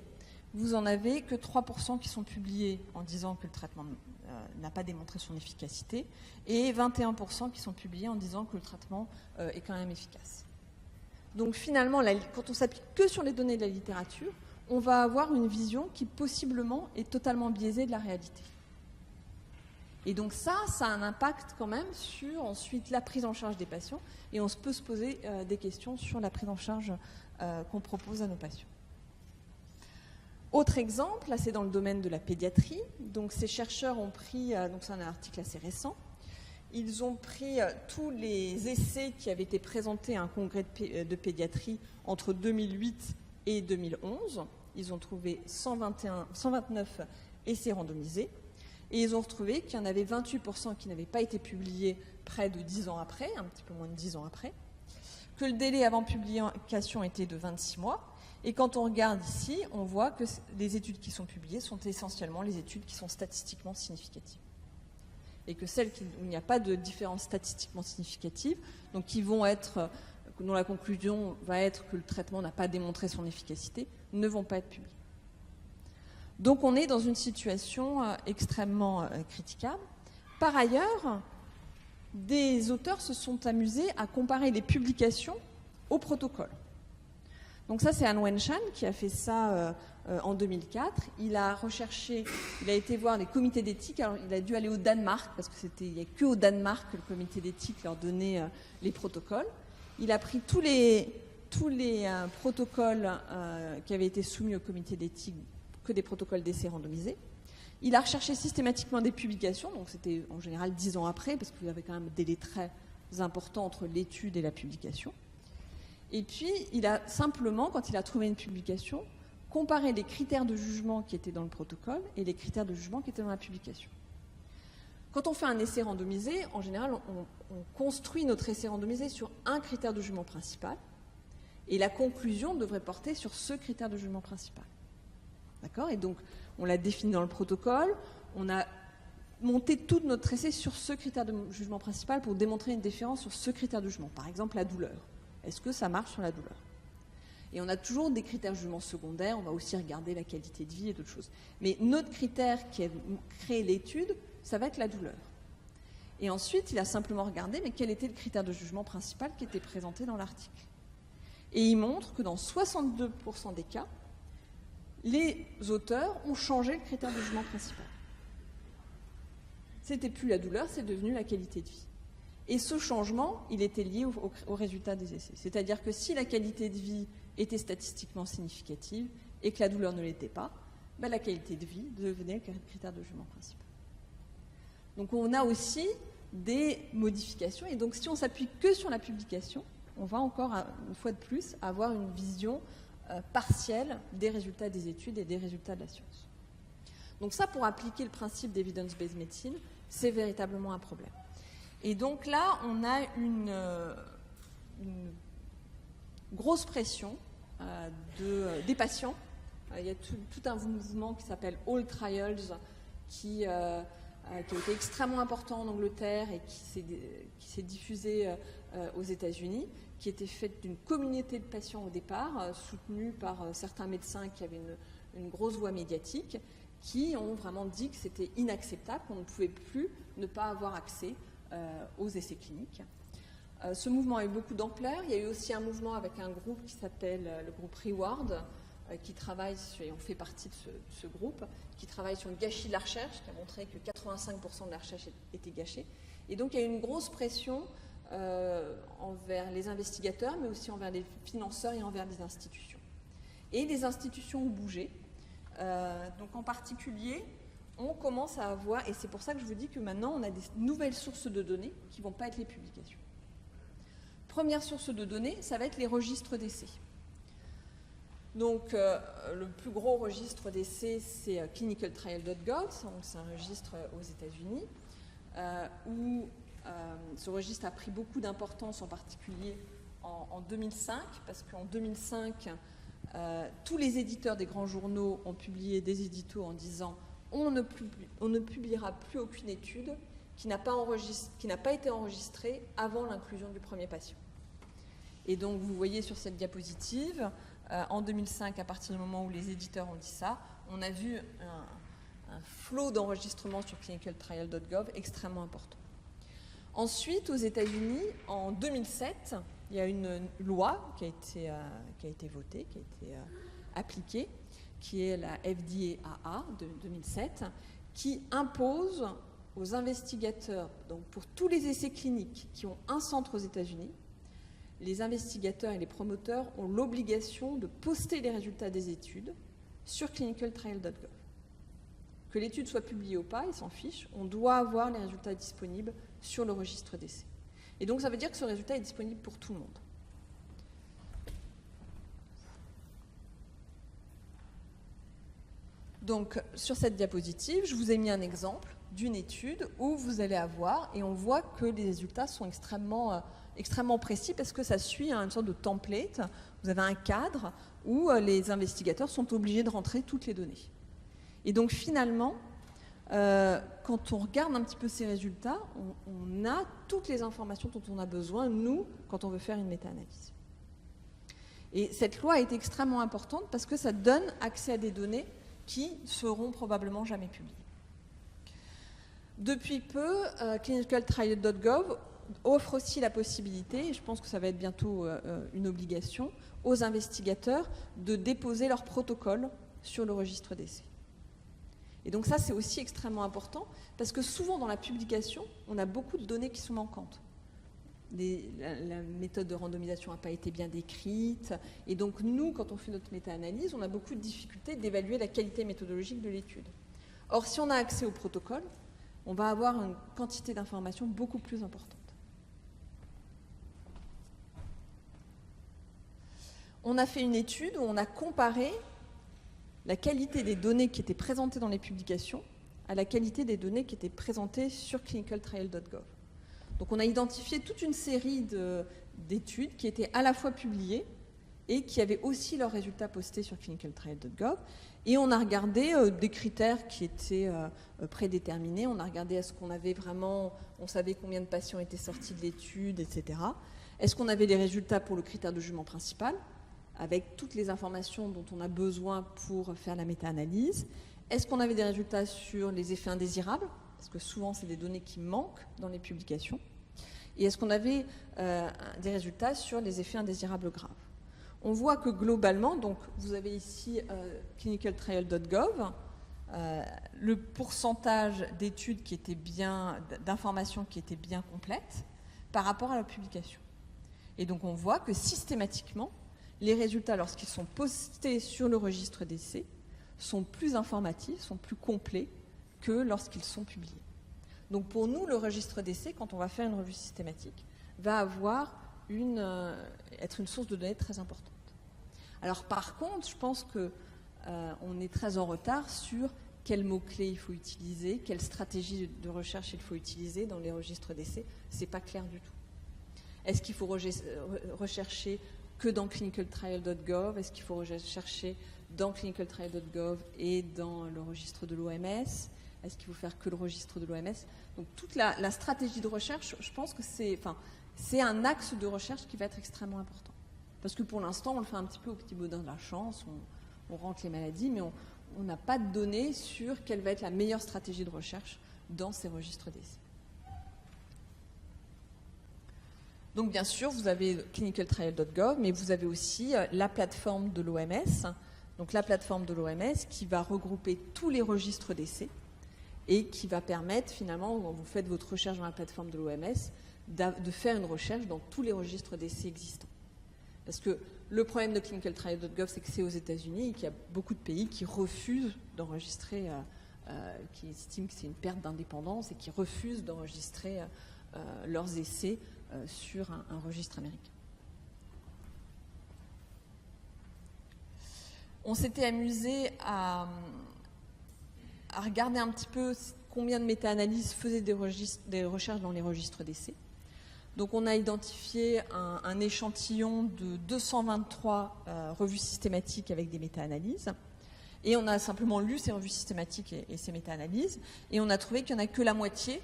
vous en avez que 3% qui sont publiés en disant que le traitement n'a pas démontré son efficacité, et 21% qui sont publiés en disant que le traitement est quand même efficace. Donc finalement, quand on s'appuie que sur les données de la littérature, on va avoir une vision qui possiblement est totalement biaisée de la réalité. Et donc ça a un impact quand même sur ensuite la prise en charge des patients, et on peut se poser des questions sur la prise en charge qu'on propose à nos patients. Autre exemple, là c'est dans le domaine de la pédiatrie. Donc ces chercheurs ont pris, donc c'est un article assez récent, ils ont pris tous les essais qui avaient été présentés à un congrès de pédiatrie entre 2008 et 2011. Ils ont trouvé 129 essais randomisés et ils ont retrouvé qu'il y en avait 28% qui n'avaient pas été publiés près de 10 ans après, un petit peu moins de 10 ans après, que le délai avant publication était de 26 mois. Et quand on regarde ici, on voit que les études qui sont publiées sont essentiellement les études qui sont statistiquement significatives. Et que celles où il n'y a pas de différence statistiquement significative, donc dont la conclusion va être que le traitement n'a pas démontré son efficacité, ne vont pas être publiées. Donc on est dans une situation extrêmement critiquable. Par ailleurs, des auteurs se sont amusés à comparer les publications au protocole. Donc ça, c'est Han Wenshan qui a fait ça en 2004. Il a été voir les comités d'éthique. Alors, il a dû aller au Danemark, parce qu'il n'y a qu'au Danemark que le comité d'éthique leur donnait les protocoles. Il a pris tous les protocoles qui avaient été soumis au comité d'éthique, que des protocoles d'essai randomisés. Il a recherché systématiquement des publications, donc c'était en général 10 ans après, parce qu'il y avait quand même des délais très importants entre l'étude et la publication. Et puis, il a simplement, quand il a trouvé une publication, comparé les critères de jugement qui étaient dans le protocole et les critères de jugement qui étaient dans la publication. Quand on fait un essai randomisé, en général, on construit notre essai randomisé sur un critère de jugement principal, et la conclusion devrait porter sur ce critère de jugement principal. D'accord ? Et donc, on l'a défini dans le protocole, on a monté tout notre essai sur ce critère de jugement principal pour démontrer une différence sur ce critère de jugement. Par exemple, la douleur. Est-ce que ça marche sur la douleur ? Et on a toujours des critères de jugement secondaires, on va aussi regarder la qualité de vie et d'autres choses. Mais notre critère qui a créé l'étude, ça va être la douleur. Et ensuite, il a simplement regardé, mais quel était le critère de jugement principal qui était présenté dans l'article. Et il montre que dans 62% des cas, les auteurs ont changé le critère de jugement principal. C'était plus la douleur, c'est devenu la qualité de vie. Et ce changement, il était lié au résultat des essais. C'est-à-dire que si la qualité de vie était statistiquement significative et que la douleur ne l'était pas, ben la qualité de vie devenait le critère de jugement principal. Donc on a aussi des modifications. Et donc si on s'appuie que sur la publication, on va encore, une fois de plus, avoir une vision partielle des résultats des études et des résultats de la science. Donc ça, pour appliquer le principe d'evidence-based medicine, c'est véritablement un problème. Et donc là, on a une grosse pression des patients. Il y a tout un mouvement qui s'appelle All Trials, qui a été extrêmement important en Angleterre et qui s'est diffusé aux États-Unis, qui était faite d'une communauté de patients au départ, soutenue par certains médecins qui avaient une grosse voix médiatique, qui ont vraiment dit que c'était inacceptable, qu'on ne pouvait plus ne pas avoir accès aux essais cliniques. Ce mouvement a eu beaucoup d'ampleur. Il y a eu aussi un mouvement avec un groupe qui s'appelle le groupe Reward, qui travaille, et on fait partie de ce groupe, qui travaille sur le gâchis de la recherche, qui a montré que 85% de la recherche était gâchée. Et donc il y a eu une grosse pression envers les investigateurs, mais aussi envers les financeurs et envers les institutions. Et les institutions ont bougé. Donc en particulier, on commence à avoir, et c'est pour ça que je vous dis que maintenant on a des nouvelles sources de données qui ne vont pas être les publications. Première source de données, ça va être les registres d'essais. Donc le plus gros registre d'essais, c'est clinicaltrial.gov, c'est un registre aux États-Unis, où ce registre a pris beaucoup d'importance, en particulier en 2005, parce qu'en 2005, tous les éditeurs des grands journaux ont publié des éditos en disant on ne publiera plus aucune étude qui n'a pas été enregistrée avant l'inclusion du premier patient. Et donc vous voyez sur cette diapositive, en 2005, à partir du moment où les éditeurs ont dit ça, on a vu un flot d'enregistrement sur clinicaltrial.gov extrêmement important. Ensuite, aux États-Unis, en 2007, il y a une loi qui a été votée, qui a été appliquée, qui est la FDAA de 2007, qui impose aux investigateurs, donc pour tous les essais cliniques qui ont un centre aux États-Unis, les investigateurs et les promoteurs ont l'obligation de poster les résultats des études sur clinicaltrial.gov. Que l'étude soit publiée ou pas, ils s'en fichent, on doit avoir les résultats disponibles sur le registre d'essai. Et donc ça veut dire que ce résultat est disponible pour tout le monde. Donc sur cette diapositive, je vous ai mis un exemple d'une étude où vous allez avoir, et on voit que les résultats sont extrêmement précis parce que ça suit une sorte de template. Vous avez un cadre où les investigateurs sont obligés de rentrer toutes les données. Et donc finalement, quand on regarde un petit peu ces résultats, on a toutes les informations dont on a besoin, nous, quand on veut faire une méta-analyse. Et cette loi est extrêmement importante parce que ça donne accès à des données qui seront probablement jamais publiés. Depuis peu, clinicaltrial.gov offre aussi la possibilité, et je pense que ça va être bientôt une obligation, aux investigateurs de déposer leur protocole sur le registre d'essai. Et donc ça, c'est aussi extrêmement important, parce que souvent dans la publication, on a beaucoup de données qui sont manquantes. La méthode de randomisation n'a pas été bien décrite, et donc nous, quand on fait notre méta-analyse, on a beaucoup de difficultés d'évaluer la qualité méthodologique de l'étude. Or, si on a accès au protocole, on va avoir une quantité d'informations beaucoup plus importante. On a fait une étude où on a comparé la qualité des données qui étaient présentées dans les publications à la qualité des données qui étaient présentées sur clinicaltrial.gov. Donc on a identifié toute une série d'études qui étaient à la fois publiées et qui avaient aussi leurs résultats postés sur clinicaltrial.gov. Et on a regardé des critères qui étaient prédéterminés. On a regardé est-ce qu'on avait vraiment, on savait combien de patients étaient sortis de l'étude, etc. Est-ce qu'on avait des résultats pour le critère de jugement principal, avec toutes les informations dont on a besoin pour faire la méta-analyse. Est-ce qu'on avait des résultats sur les effets indésirables, parce que souvent c'est des données qui manquent dans les publications. Et est-ce qu'on avait des résultats sur les effets indésirables graves. On voit que globalement, donc vous avez ici clinicaltrial.gov, le pourcentage d'études qui étaient bien, d'informations qui étaient bien complètes par rapport à la publication. Et donc on voit que systématiquement, les résultats, lorsqu'ils sont postés sur le registre d'essai, sont plus informatifs, sont plus complets que lorsqu'ils sont publiés. Donc pour nous, le registre d'essai, quand on va faire une revue systématique, va être une source de données très importante. Alors par contre, je pense qu'on est très en retard sur quels mots-clés il faut utiliser, quelle stratégie de recherche il faut utiliser dans les registres d'essai. Ce n'est pas clair du tout. Est-ce qu'il faut rechercher que dans clinicaltrial.gov? Est-ce qu'il faut rechercher dans clinicaltrial.gov et dans le registre de l'OMS? Est-ce qu'il faut faire que le registre de l'OMS? Donc toute la stratégie de recherche, je pense que c'est un axe de recherche qui va être extrêmement important. Parce que pour l'instant, on le fait un petit peu au petit boudin de la chance, on rentre les maladies, mais on n'a pas de données sur quelle va être la meilleure stratégie de recherche dans ces registres d'essai. Donc bien sûr, vous avez clinicaltrial.gov, mais vous avez aussi la plateforme de l'OMS. Donc la plateforme de l'OMS qui va regrouper tous les registres d'essai et qui va permettre finalement, quand vous faites votre recherche dans la plateforme de l'OMS, de faire une recherche dans tous les registres d'essai existants. Parce que le problème de clinicaltrial.gov, c'est que c'est aux États-Unis et qu'il y a beaucoup de pays qui refusent d'enregistrer, qui estiment que c'est une perte d'indépendance et qui refusent d'enregistrer leurs essais sur un registre américain. On s'était amusé à regarder un petit peu combien de méta-analyses faisaient des recherches dans les registres d'essai. Donc on a identifié un échantillon de 223 revues systématiques avec des méta-analyses. Et on a simplement lu ces revues systématiques et ces méta-analyses. Et on a trouvé qu'il n'y en a que la moitié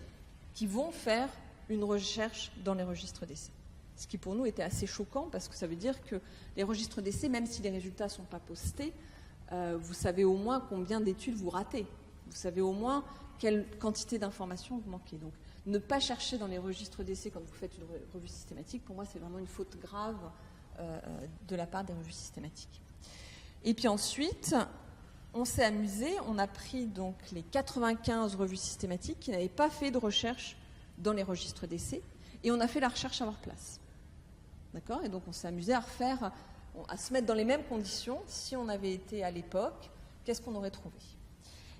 qui vont faire une recherche dans les registres d'essai. Ce qui pour nous était assez choquant parce que ça veut dire que les registres d'essai, même si les résultats ne sont pas postés, vous savez au moins combien d'études vous ratez. Vous savez au moins quelle quantité d'informations vous manquez. Donc ne pas chercher dans les registres d'essai quand vous faites une revue systématique, pour moi c'est vraiment une faute grave de la part des revues systématiques. Et puis ensuite, on s'est amusé, on a pris donc les 95 revues systématiques qui n'avaient pas fait de recherche dans les registres d'essai, et on a fait la recherche à leur place. D'accord ? Et donc on s'est amusé à se mettre dans les mêmes conditions. Si on avait été à l'époque, qu'est-ce qu'on aurait trouvé ?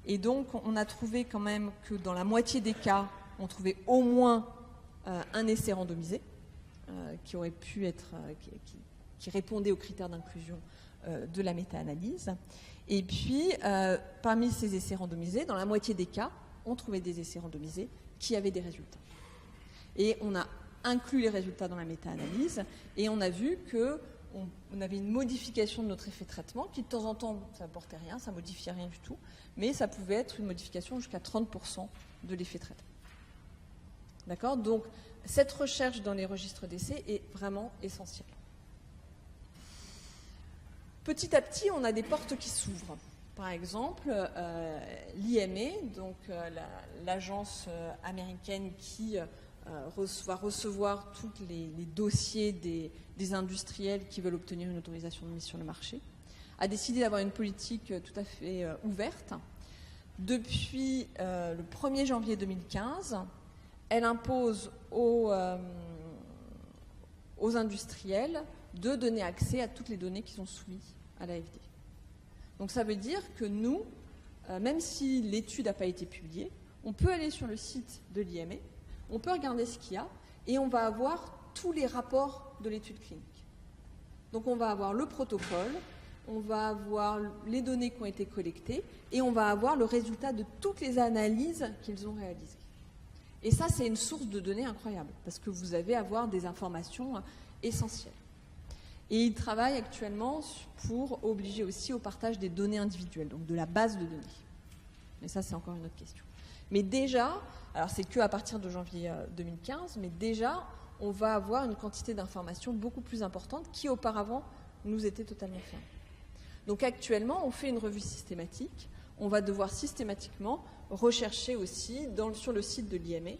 Et donc on a trouvé quand même que dans la moitié des cas, on trouvait au moins un essai randomisé qui aurait pu être, qui répondait aux critères d'inclusion de la méta-analyse. Et puis, parmi ces essais randomisés, dans la moitié des cas, on trouvait des essais randomisés qui avaient des résultats. Et on a inclus les résultats dans la méta-analyse et on a vu qu'on avait une modification de notre effet de traitement qui, de temps en temps, ça n'apportait rien, ça ne modifiait rien du tout, mais ça pouvait être une modification jusqu'à 30% de l'effet de traitement. D'accord ? Donc, cette recherche dans les registres d'essai est vraiment essentielle. Petit à petit, on a des portes qui s'ouvrent par exemple, l'IME, donc l'agence américaine qui va recevoir tous les dossiers des industriels qui veulent obtenir une autorisation de mise sur le marché, a décidé d'avoir une politique tout à fait ouverte. Depuis le 1er janvier 2015, elle impose aux industriels de donner accès à toutes les données qui sont soumises à l'AFD. Donc ça veut dire que nous, même si l'étude n'a pas été publiée, on peut aller sur le site de l'IME, on peut regarder ce qu'il y a, et on va avoir tous les rapports de l'étude clinique. Donc on va avoir le protocole, on va avoir les données qui ont été collectées, et on va avoir le résultat de toutes les analyses qu'ils ont réalisées. Et ça, c'est une source de données incroyable, parce que vous allez avoir des informations essentielles. Et ils travaillent actuellement pour obliger aussi au partage des données individuelles, donc de la base de données. Mais ça, c'est encore une autre question. Mais déjà, alors c'est qu'à partir de janvier 2015, mais déjà, on va avoir une quantité d'informations beaucoup plus importante qui, auparavant, nous était totalement fermée. Donc actuellement, on fait une revue systématique. On va devoir systématiquement rechercher aussi sur le site de l'IME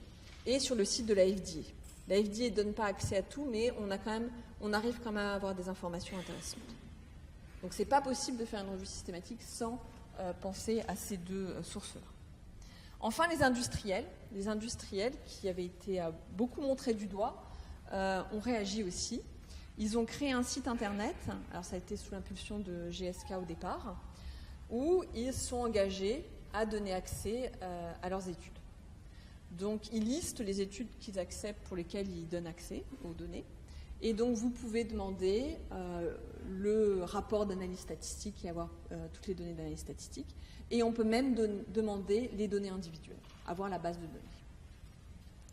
et sur le site de la FDA. La FDA ne donne pas accès à tout, mais on arrive quand même à avoir des informations intéressantes. Donc ce n'est pas possible de faire une revue systématique sans penser à ces deux sources-là. Enfin, les industriels qui avaient été beaucoup montrés du doigt, ont réagi aussi. Ils ont créé un site internet, alors ça a été sous l'impulsion de GSK au départ, où ils sont engagés à donner accès à leurs études. Donc, ils listent les études qu'ils acceptent pour lesquelles ils donnent accès aux données. Et donc, vous pouvez demander le rapport d'analyse statistique et avoir toutes les données d'analyse statistique. Et on peut même demander les données individuelles, avoir la base de données.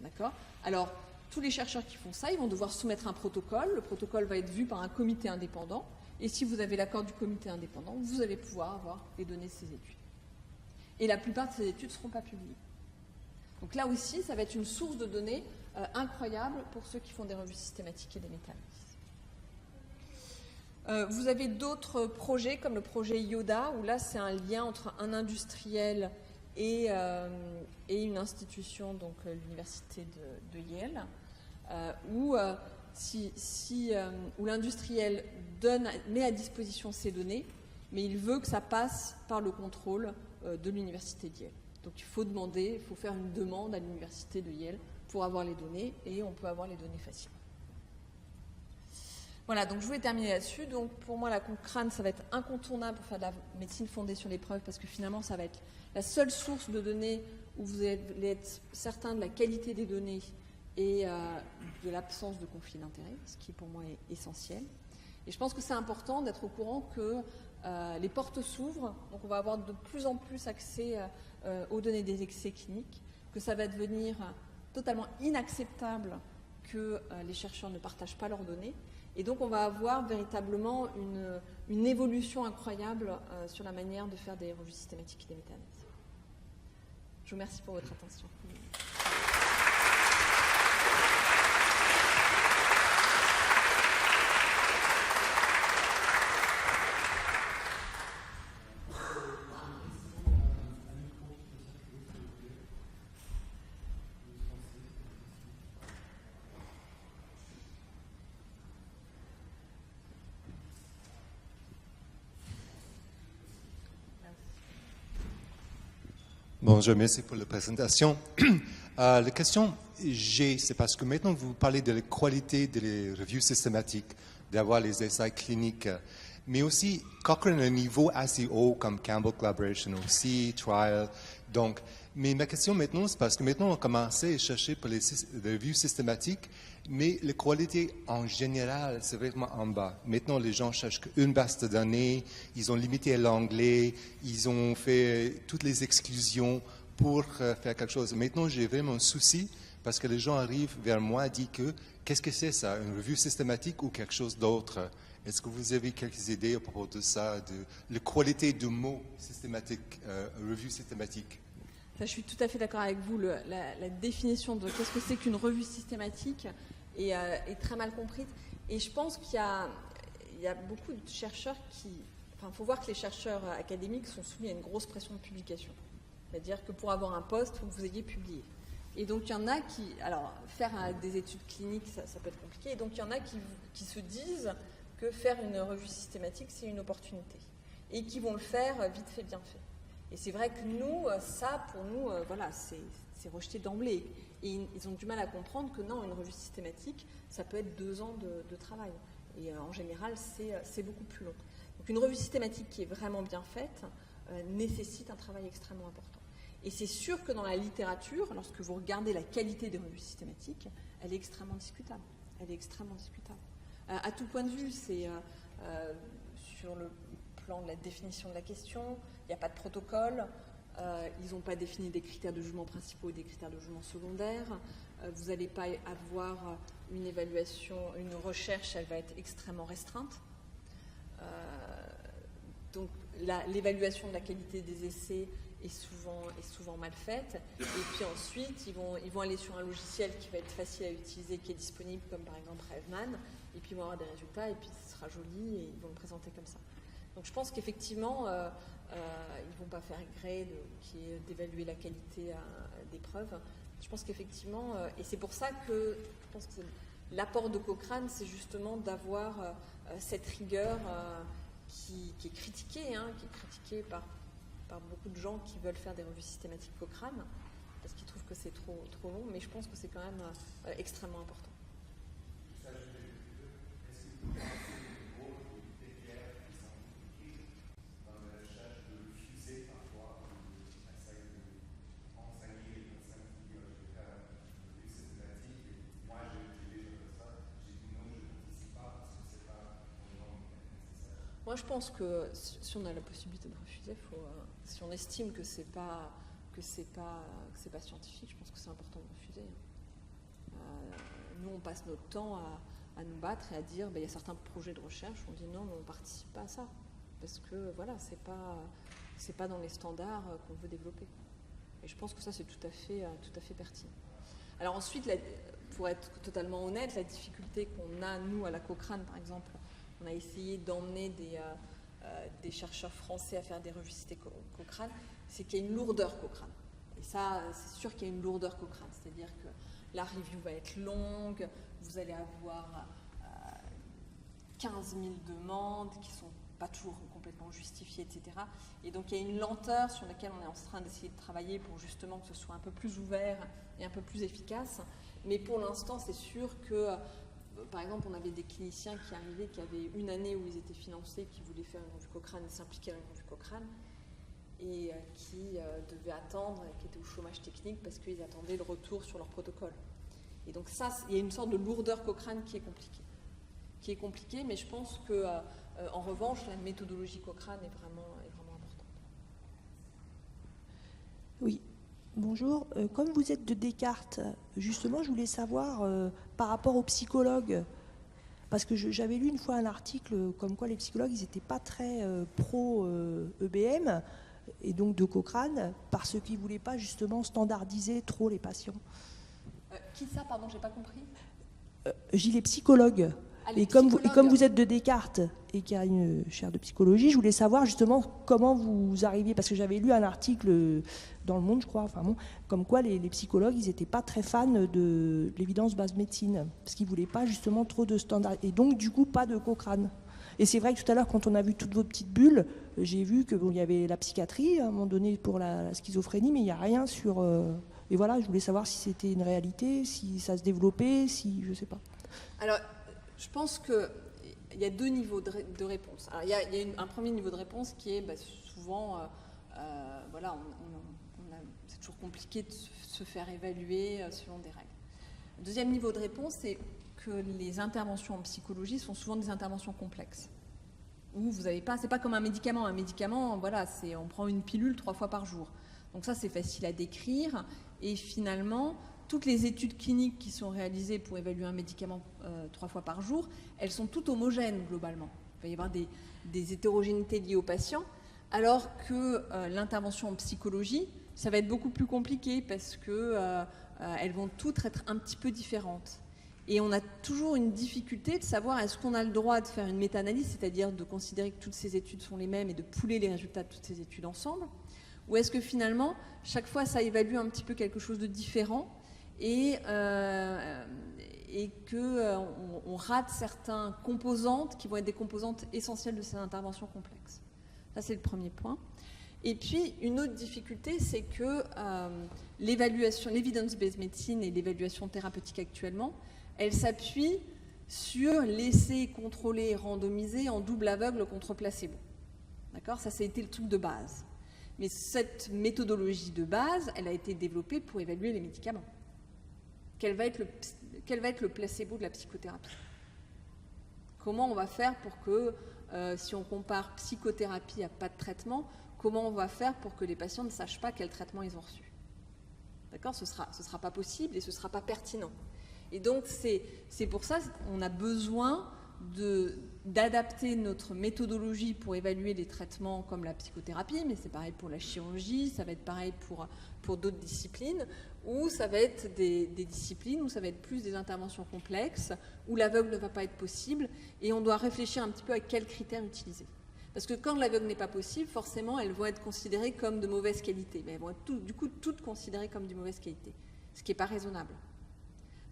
D'accord ? Alors, tous les chercheurs qui font ça, ils vont devoir soumettre un protocole. Le protocole va être vu par un comité indépendant. Et si vous avez l'accord du comité indépendant, vous allez pouvoir avoir les données de ces études. Et la plupart de ces études ne seront pas publiées. Donc là aussi, ça va être une source de données incroyable pour ceux qui font des revues systématiques et des méta-analyses. Vous avez d'autres projets, comme le projet Yoda, où là, c'est un lien entre un industriel et une institution, donc l'université de Yale, où l'industriel met à disposition ces données, mais il veut que ça passe par le contrôle de l'université de Yale. Donc il faut faire une demande à l'université de Yale pour avoir les données, et on peut avoir les données facilement. Voilà, donc je voulais terminer là-dessus. Donc pour moi, la Cochrane, ça va être incontournable pour faire de la médecine fondée sur les preuves, parce que finalement, ça va être la seule source de données où vous allez être certain de la qualité des données et de l'absence de conflit d'intérêts, ce qui pour moi est essentiel. Et je pense que c'est important d'être au courant que les portes s'ouvrent, donc on va avoir de plus en plus accès aux données des essais cliniques, que ça va devenir totalement inacceptable que les chercheurs ne partagent pas leurs données. Et donc on va avoir véritablement une évolution incroyable sur la manière de faire des revues systématiques et des méta-analyses. Je vous remercie pour votre attention.
Bonjour, merci pour la présentation. La question que j'ai, c'est parce que maintenant vous parlez de la qualité des revues systématiques, d'avoir les essais cliniques, mais aussi Cochrane a un niveau assez haut comme Campbell Collaboration aussi, Trial. Donc, mais ma question maintenant, c'est parce que maintenant on a commencé à chercher pour les revues systématiques, mais la qualité en général, c'est vraiment en bas. Maintenant, les gens cherchent qu'une base de données, ils ont limité à l'anglais, ils ont fait toutes les exclusions pour faire quelque chose. Maintenant, j'ai vraiment un souci parce que les gens arrivent vers moi et disent que qu'est-ce que c'est ça, une revue systématique ou quelque chose d'autre? Est-ce que vous avez quelques idées à propos de ça, de la qualité du mot systématique, revue systématique?
Ça, je suis tout à fait d'accord avec vous. La définition de qu'est-ce que c'est qu'une revue systématique est très mal comprise. Et je pense qu'il y a beaucoup de chercheurs qui Enfin, faut voir que les chercheurs académiques sont soumis à une grosse pression de publication. C'est-à-dire que pour avoir un poste, il faut que vous ayez publié. Et donc, il y en a qui... Alors, faire des études cliniques, ça peut être compliqué. Et donc, il y en a qui se disent que faire une revue systématique, c'est une opportunité. Et qui vont le faire vite fait, bien fait. Et c'est vrai que nous, ça, pour nous, voilà, c'est rejeté d'emblée. Et ils ont du mal à comprendre que non, une revue systématique, ça peut être 2 ans de travail. Et en général, c'est beaucoup plus long. Donc, une revue systématique qui est vraiment bien faite nécessite un travail extrêmement important. Et c'est sûr que dans la littérature, lorsque vous regardez la qualité des revues systématiques, elle est extrêmement discutable. Elle est extrêmement discutable. À tout point de vue, c'est sur le plan de la définition de la question, il n'y a pas de protocole, ils n'ont pas défini des critères de jugement principaux et des critères de jugement secondaires, vous n'allez pas avoir une évaluation, une recherche, elle va être extrêmement restreinte. Donc l'évaluation de la qualité des essais est souvent mal faite. Et puis ensuite, ils vont aller sur un logiciel qui va être facile à utiliser, qui est disponible, comme par exemple Revman, et puis ils vont avoir des résultats, et puis ce sera joli, et ils vont le présenter comme ça. Donc je pense qu'effectivement, ils ne vont pas faire gré qui est d'évaluer la qualité des preuves. Je pense qu'effectivement, et c'est pour ça que je pense que l'apport de Cochrane, c'est justement d'avoir cette rigueur qui est critiquée, par beaucoup de gens qui veulent faire des revues systématiques Cochrane, parce qu'ils trouvent que c'est trop long, mais je pense que c'est quand même extrêmement important. Moi, je pense que si on a la possibilité de refuser, si on estime que c'est pas scientifique, je pense que c'est important de refuser. Nous, on passe notre temps à nous battre et à dire, il y a certains projets de recherche, on dit non, mais on ne participe pas à ça, parce que voilà, c'est pas dans les standards qu'on veut développer. Et je pense que ça, c'est tout à fait pertinent. Alors ensuite, pour être totalement honnête, la difficulté qu'on a, nous, à la Cochrane, par exemple, on a essayé d'emmener des chercheurs français à faire des revues systématiques Cochrane, c'est qu'il y a une lourdeur Cochrane. Et ça, c'est sûr qu'il y a une lourdeur Cochrane. C'est-à-dire que la review va être longue, vous allez avoir 15 000 demandes qui ne sont pas toujours complètement justifiées, etc. Et donc il y a une lenteur sur laquelle on est en train d'essayer de travailler pour justement que ce soit un peu plus ouvert et un peu plus efficace. Mais pour l'instant, c'est sûr que par exemple, on avait des cliniciens qui arrivaient, qui avaient une année où ils étaient financés, qui voulaient faire une revue Cochrane et s'impliquer dans une revue Cochrane, et qui devaient attendre, qui étaient au chômage technique parce qu'ils attendaient le retour sur leur protocole. Et donc ça, il y a une sorte de lourdeur Cochrane qui est compliquée, mais je pense que, en revanche, la méthodologie Cochrane est vraiment importante.
Oui. Bonjour, comme vous êtes de Descartes, justement, je voulais savoir par rapport aux psychologues, parce que j'avais lu une fois un article comme quoi les psychologues, ils n'étaient pas très pro-EBM, et donc de Cochrane, parce qu'ils ne voulaient pas justement standardiser trop les patients.
Qui ça, pardon, j'ai pas compris.
J'ai les psychologues. Et comme vous êtes de Descartes et qu'il y a une chaire de psychologie, je voulais savoir justement comment vous arriviez, parce que j'avais lu un article dans Le Monde, je crois, comme quoi les psychologues, ils n'étaient pas très fans de l'évidence base médecine, parce qu'ils ne voulaient pas justement trop de standards, et donc du coup pas de Cochrane. Et c'est vrai que tout à l'heure, quand on a vu toutes vos petites bulles, j'ai vu qu'il y avait la psychiatrie, à un moment donné, pour la schizophrénie, mais il n'y a rien sur... Et voilà, je voulais savoir si c'était une réalité, si ça se développait, si... je ne sais pas.
Alors, je pense qu'il y a 2 niveaux de réponse. Alors, il y a un premier niveau de réponse qui est souvent, voilà, c'est toujours compliqué de se faire évaluer selon des règles. Le deuxième niveau de réponse, c'est que les interventions en psychologie sont souvent des interventions complexes. Où vous n'avez pas, c'est pas comme un médicament. Un médicament, voilà, on prend une pilule 3 fois par jour. Donc ça, c'est facile à décrire. Et finalement, toutes les études cliniques qui sont réalisées pour évaluer un médicament 3 fois par jour, elles sont toutes homogènes globalement. Il va y avoir des hétérogénéités liées aux patients, alors que l'intervention en psychologie, ça va être beaucoup plus compliqué parce qu'elles vont toutes être un petit peu différentes. Et on a toujours une difficulté de savoir est-ce qu'on a le droit de faire une méta-analyse, c'est-à-dire de considérer que toutes ces études sont les mêmes et de pouler les résultats de toutes ces études ensemble, ou est-ce que finalement, chaque fois, ça évalue un petit peu quelque chose de différent et qu'on rate certaines composantes qui vont être des composantes essentielles de ces interventions complexes. Ça, c'est le premier point. Et puis, une autre difficulté, c'est que l'évaluation, l'evidence-based medicine et l'évaluation thérapeutique actuellement, elle s'appuie sur l'essai contrôlé et randomisé en double aveugle contre placebo. D'accord ? Ça a été le truc de base. Mais cette méthodologie de base, elle a été développée pour évaluer les médicaments. Quel va être le placebo de la psychothérapie ? Comment on va faire pour que, si on compare psychothérapie à pas de traitement, comment on va faire pour que les patients ne sachent pas quel traitement ils ont reçu ? D'accord ? Ce sera pas possible et ce ne sera pas pertinent. Et donc, c'est pour ça qu'on a besoin d'adapter notre méthodologie pour évaluer les traitements comme la psychothérapie, mais c'est pareil pour la chirurgie, ça va être pareil pour d'autres disciplines, où ça va être des disciplines, où ça va être plus des interventions complexes, où l'aveugle ne va pas être possible, et on doit réfléchir un petit peu à quels critères utiliser. Parce que quand l'aveugle n'est pas possible, forcément, elles vont être considérées comme de mauvaise qualité, mais elles vont être du coup toutes considérées comme de mauvaise qualité, ce qui n'est pas raisonnable.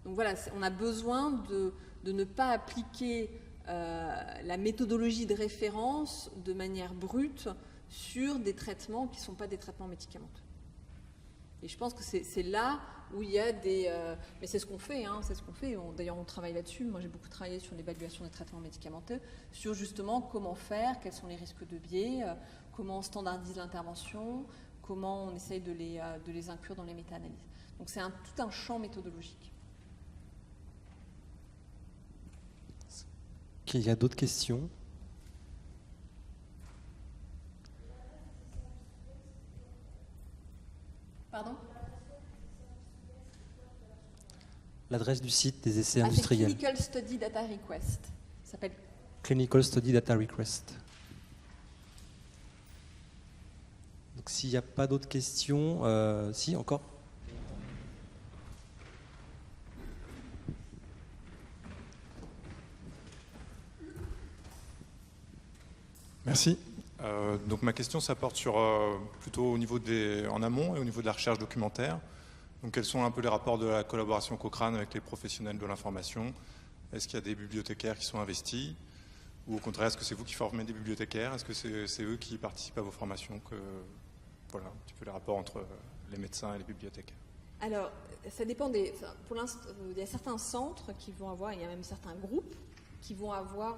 Donc voilà, on a besoin de ne pas appliquer la méthodologie de référence de manière brute sur des traitements qui ne sont pas des traitements médicamenteux. Et je pense que c'est là où il y a des... mais c'est ce qu'on fait, hein, c'est ce qu'on fait. D'ailleurs, on travaille là-dessus. Moi, j'ai beaucoup travaillé sur l'évaluation des traitements médicamenteux, sur justement comment faire, quels sont les risques de biais, comment on standardise l'intervention, comment on essaye de les inclure dans les méta-analyses. Donc c'est tout un champ méthodologique.
Il y a d'autres questions ?
Pardon ?
L'adresse du site des essais industriels.
C'est Clinical Study Data Request. Ça s'appelle
Clinical Study Data Request. Donc s'il n'y a pas d'autres questions, si, encore ?
Merci. Donc ma question, ça porte sur plutôt au niveau en amont et au niveau de la recherche documentaire. Donc quels sont un peu les rapports de la collaboration Cochrane avec les professionnels de l'information ? Est-ce qu'il y a des bibliothécaires qui sont investis ? Ou au contraire, est-ce que c'est vous qui formez des bibliothécaires ? Est-ce que c'est eux qui participent à vos formations ? Voilà, un petit peu les rapports entre les médecins et les bibliothécaires.
Alors, ça dépend pour l'instant, il y a certains centres qui vont avoir, il y a même certains groupes qui vont avoir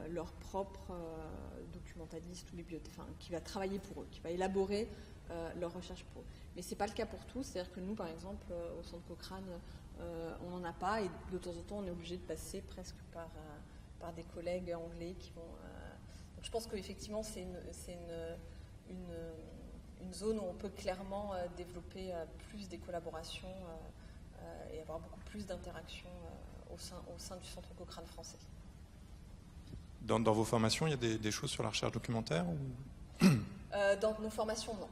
leur propre documentaliste ou bibliothécaire, qui va travailler pour eux, qui va élaborer leur recherche pour eux. Mais ce n'est pas le cas pour tous, c'est-à-dire que nous, par exemple, au Centre Cochrane, on n'en a pas, et de temps en temps, on est obligé de passer presque par des collègues anglais qui vont... Donc je pense qu'effectivement, c'est une zone où on peut clairement développer plus des collaborations et avoir beaucoup plus d'interactions au sein du Centre Cochrane français.
Dans vos formations, il y a des choses sur la recherche documentaire ou...
Dans nos formations, non.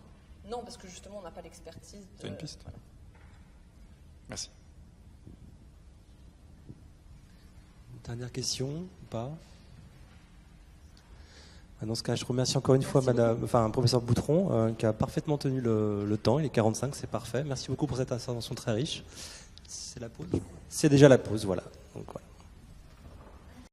Non, parce que justement, on n'a pas l'expertise.
C'est une piste.
Voilà.
Merci.
Dernière question ou pas ? Dans ce cas, je remercie encore une fois professeur Boutron, qui a parfaitement tenu le temps. Il est 45, c'est parfait. Merci beaucoup pour cette intervention très riche. C'est la pause ? C'est déjà la pause, voilà. Donc, voilà.